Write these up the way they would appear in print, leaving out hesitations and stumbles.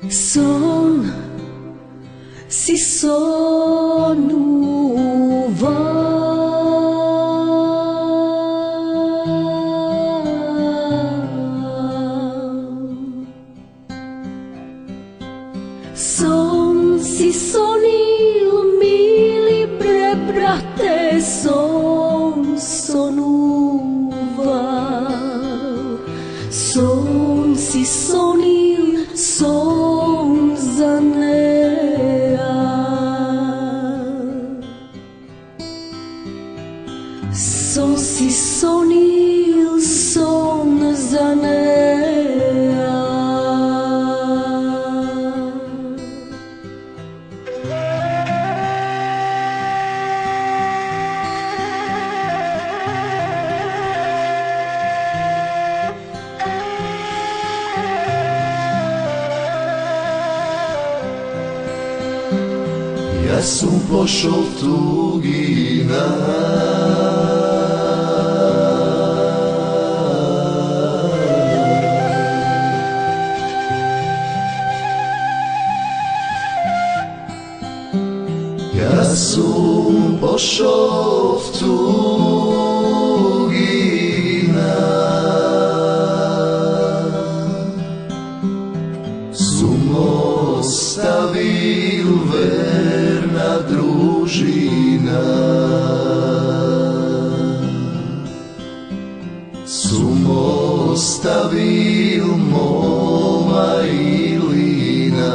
Сон si Son si sonil, mili bre brate, son sonuval. Son si sonil, son zanea. Son si sonil, son zanea. Ja sam pošao tugina, ja sam pošao tugina, sum ostavil verna družina, sum ostavil moma Ilina.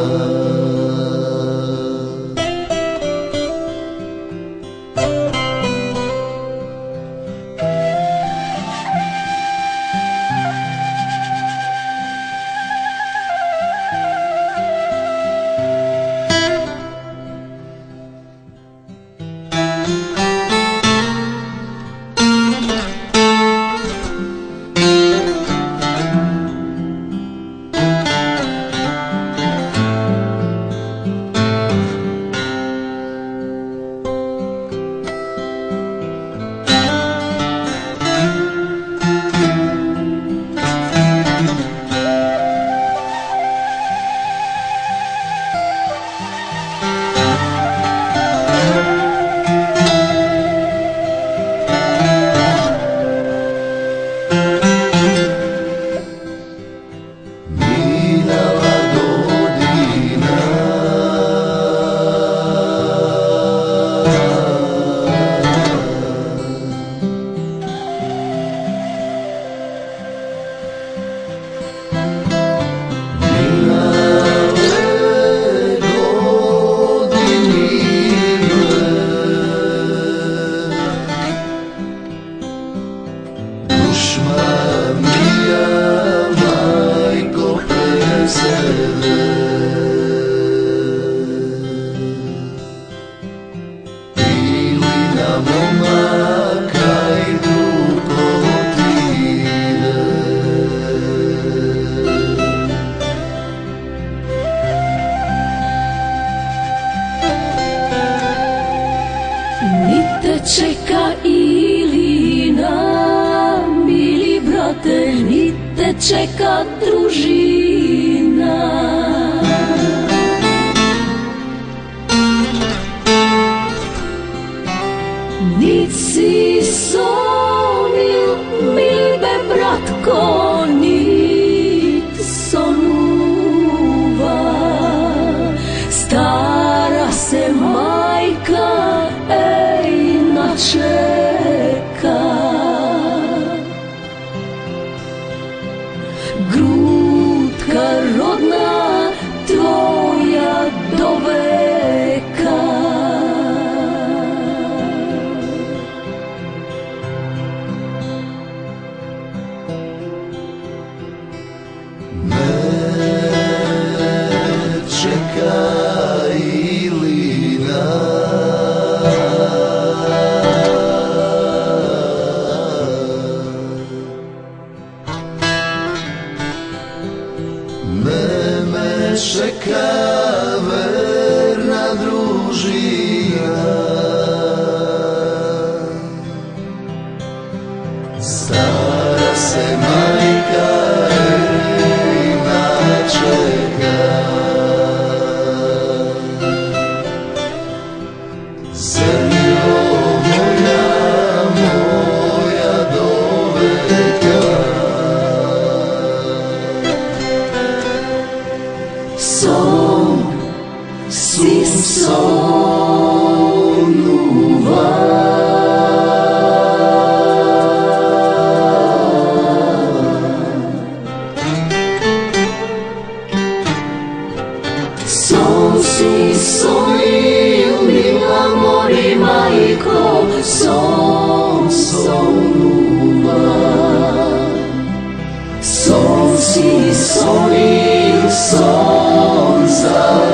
Čeka Ilina, mili brate, ni te čeka družina. Nit si sonil, mili be bratko, nit sonuva. Stara se majka čeka, grutka rodna si sonuva. Son si sonil, mila mori majko, son sonuva. Son si sonil, son za